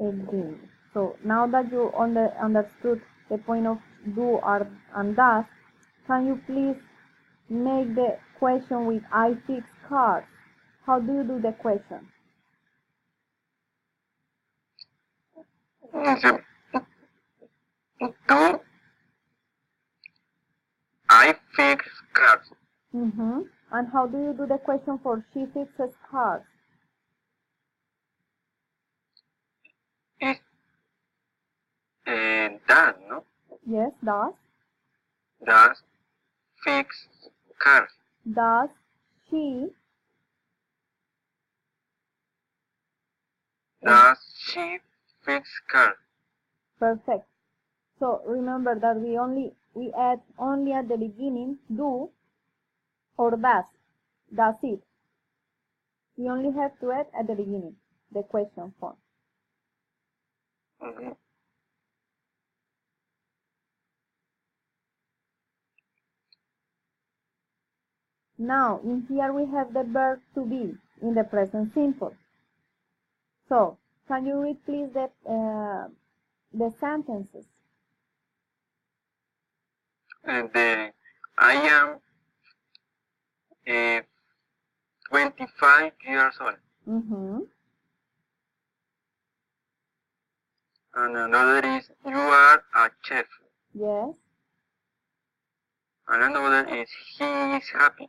again. So now that you understood the point of do and does, can you please make the question with I fix cars? How do you do the question? Do I fix cars? And how do you do the question for she fixes cars? Does, no? Yes, does. Does fix cars? Does she? Does she fix cars? Perfect. So remember that we add only at the beginning do or does. That's it. We only have to add at the beginning the question form. Now, in here we have the verb to be in the present simple. So, can you read please the sentences? I am 25 years old. And another is you are a chef. Yes. And another is he is happy.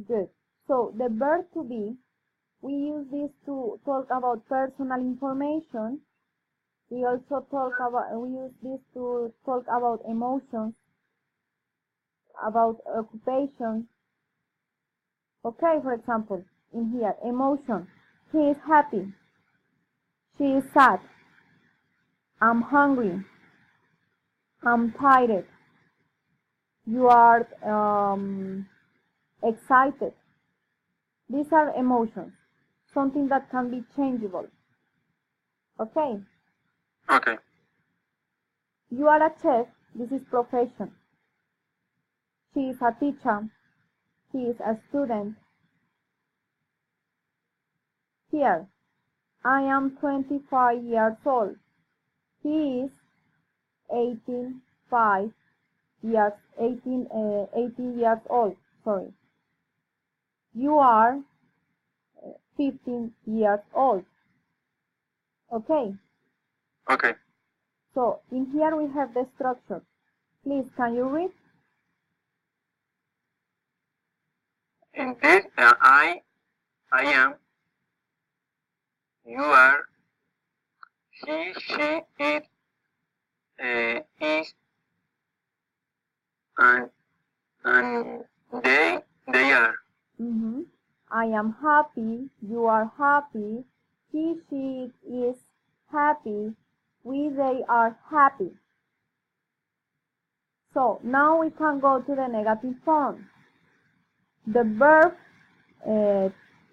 Good. So the verb to be, we use this to talk about personal information. We also use this to talk about emotions, about occupation. Okay, for example, in here, emotion. He is happy. She is sad. I'm hungry. I'm tired. You are excited. These are emotions, something that can be changeable. Okay? Okay. You are a chef. This is profession. She is a teacher. He is a student. Here, I am 25 years old. He is 18 years old. Sorry. You are 15 years old. Okay? Okay. So, in here we have the structure. Please, can you read? In this, I am, you are, he, she, it, is, and they are. I am happy, you are happy, he, she, it is happy, we, they are happy. So, now we can go to the negative form. The verb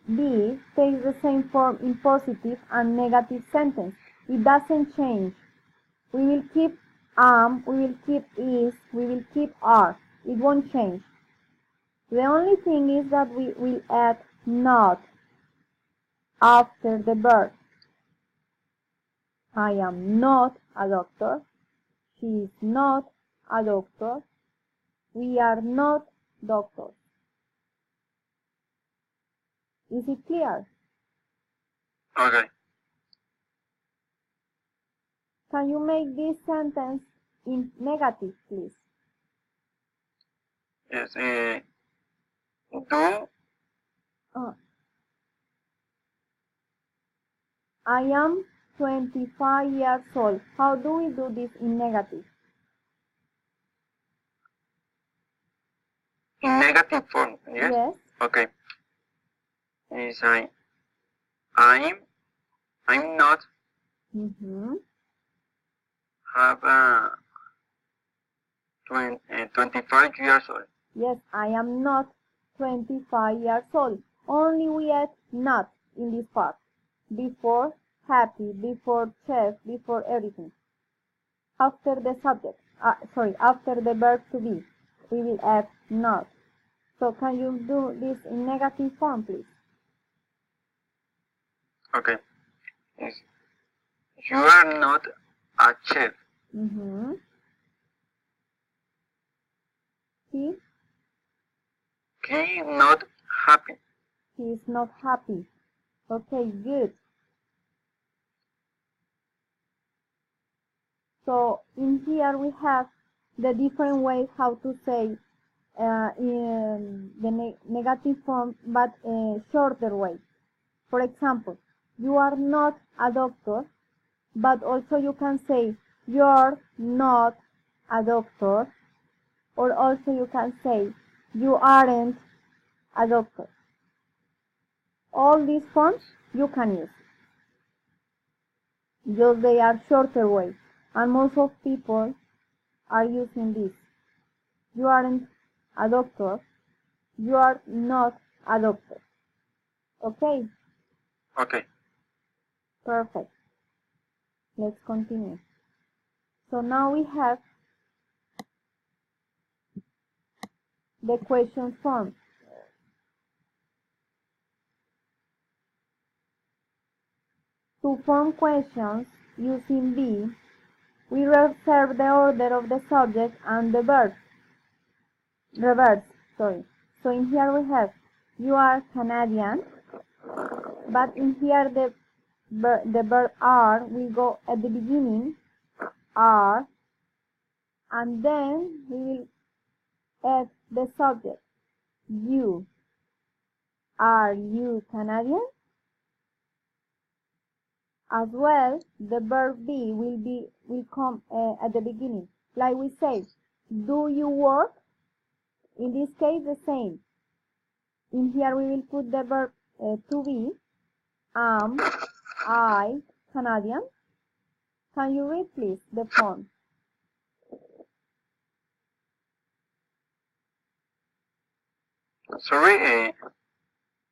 be takes the same form in positive and negative sentence. It doesn't change. We will keep am, we will keep is, we will keep are. It won't change. The only thing is that we will add not after the verb. I am not a doctor. She is not a doctor. We are not doctors. Is it clear? Okay. Can you make this sentence in negative, please? Yes. Do. I am 25 years old. How do we do this in negative? In negative form, yes? Yes. Okay. Is I'm not have 25 years old. Yes, I am not 25 years old. Only we add not in this part. Before happy, before chef, before everything. After the subject, after the verb to be, we will add not. So can you do this in negative form, please? Okay. Yes. You are not a chef. He He not happy. he is not happy. Okay, good. So in here we have the different ways how to say in the negative form, but shorter way. For example, you are not a doctor, but also you can say you're not a doctor, or also you can say you aren't a doctor. All these forms you can use. Just they are shorter way, and most of people are using this. You aren't a doctor. You are not a doctor. Okay? Okay. Perfect. Let's continue. So now we have the question form. To form questions using be, we reserve the order of the subject and the verb. Reverse, sorry. So in here we have, you are Canadian, but in here the verb are will go at the beginning, are, and then we will add the subject, you. Are you Canadian? As well, the verb be will come at the beginning. Like we say, do you work? In this case, the same. In here we will put the verb to be. Am I Canadian? Can you read please the form? Sorry.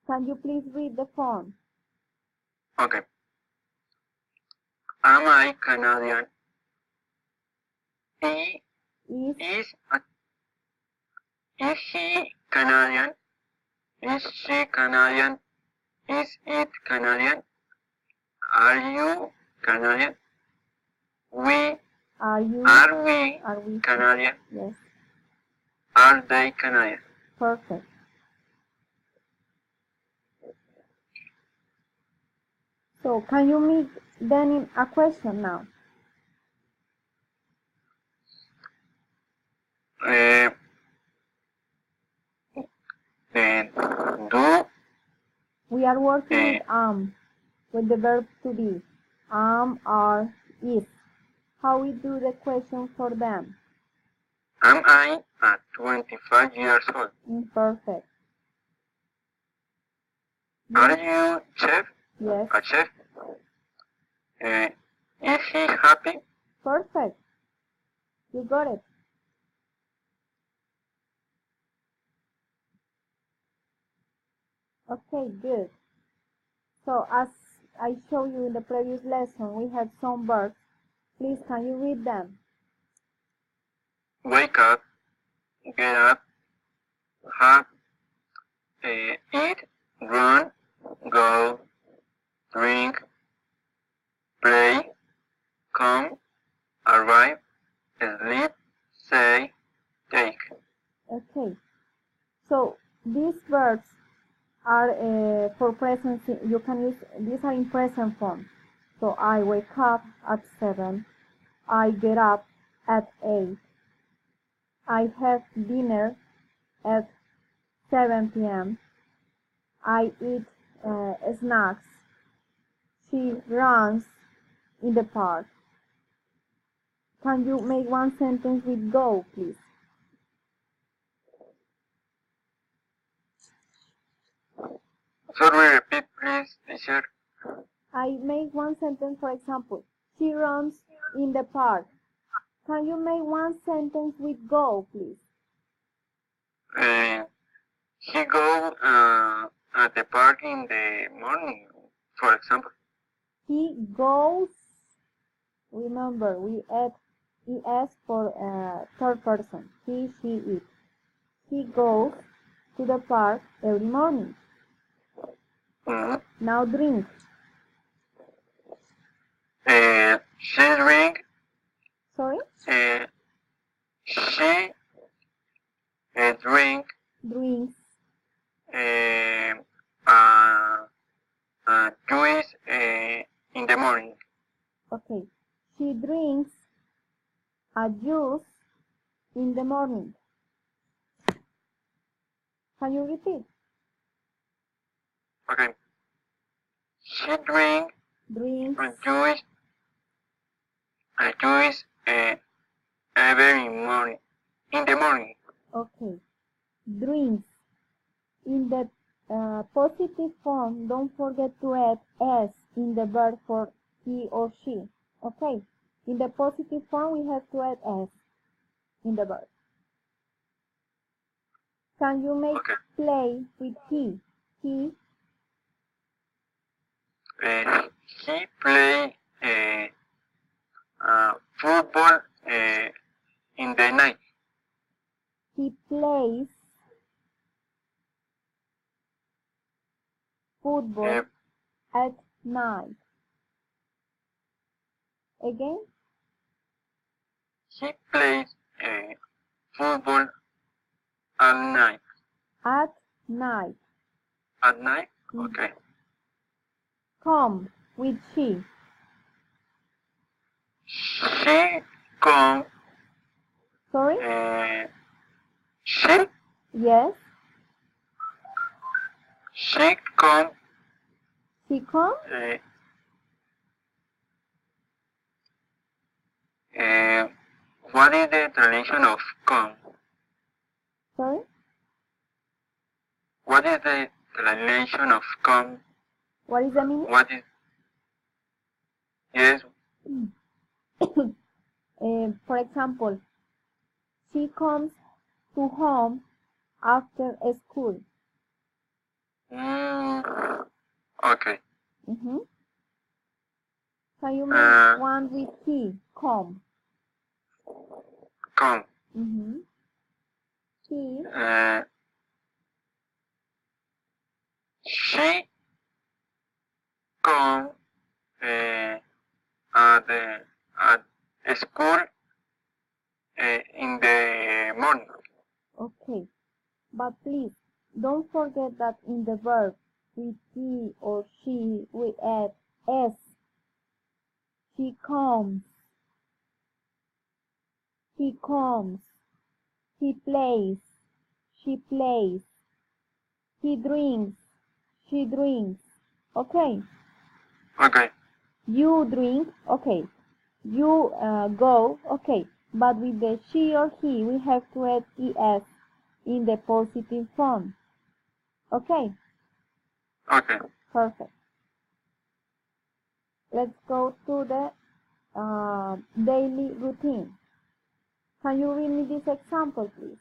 Can you please read the form? Okay. Am I Canadian? He Is is he Canadian? Is she Canadian? Is it Canadian? Are you Canadian? are we Canadian? Yes. Are they Canadian? Perfect. So can you make then a question now? Do We are working with the verb to be. Are, is. How we do the question for them? am I at 25 years old? Perfect. Are you chef? Yes. A chef? Is he happy? Perfect. You got it. Okay, good. So as I showed you in the previous lesson, we have some verbs. Please, can you read them? Wake up, get up, have, eat, run, go, drink, play, come, arrive, sleep, say, take. Okay. So these verbs are for present. You can use these are in present form. So I wake up at 7. I get up at 8. I have dinner at 7 p.m. I eat snacks. She runs in the park. Can you make one sentence with go, please? Sorry, repeat please, teacher. I make one sentence, for example, she runs in the park. Can you make one sentence with go, please? He go at the park in the morning, for example. He goes, remember, we add es for third person. He, she, it. He goes to the park every morning. Now drink. She drink. Sorry? She drink. Drinks. Juice in the morning. Okay. She drinks a juice in the morning. Can you repeat? Okay. She drink Drinks. Juice every morning. In the morning. Okay. Drinks. In the positive form, don't forget to add s in the verb for he or she. Okay. In the positive form, we have to add s in the verb. Can you make play with he? He play football in the night. He plays football at night. Again? He plays football at night. At night. At night? Okay. Come with she. She come. Sorry? She? Yes. She come. She come? What is the translation of come? Sorry? What is the translation of come? What is the meaning? What is? Yes. For example, she comes to home after school. Okay. Can you make one with he? Come. Come. He. She come at school in the morning. Okay. But please, don't forget that in the verb with he or she, we add s. She comes. He comes. He plays. She plays. He drinks. She drinks. Okay. Okay. You drink. Okay. You go. Okay. But with the she or he, we have to add es in the positive form. Okay. Okay. Perfect. Let's go to the daily routine. Can you read me this example, please?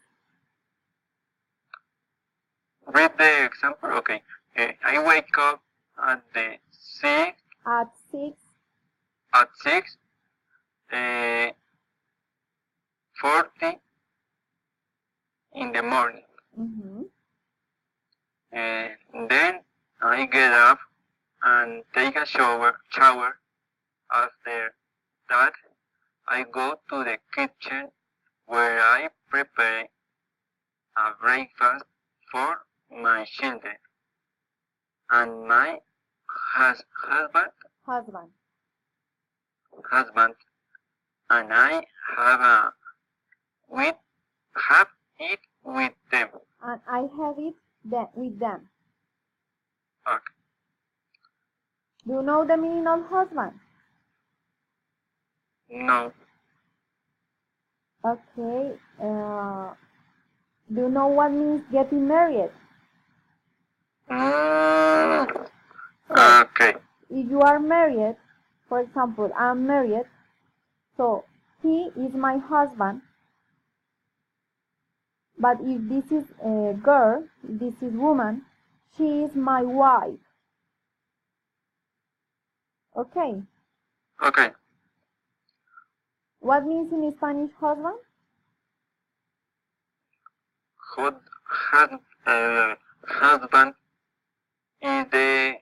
Read the example. Okay. I wake up at the 6. At 6. At 6. 40 in the morning. Then I get up and take a shower. After that, I go to the kitchen where I prepare a breakfast for my children and my husband, and I have it with them. And I have it with them. Okay. Do you know the meaning of husband? No. Okay. Do you know what means getting married? Okay. If you are married, for example, I'm married, so he is my husband. But if this is a girl, if this is woman, she is my wife. Okay. Okay. What means in Spanish husband? Husband is the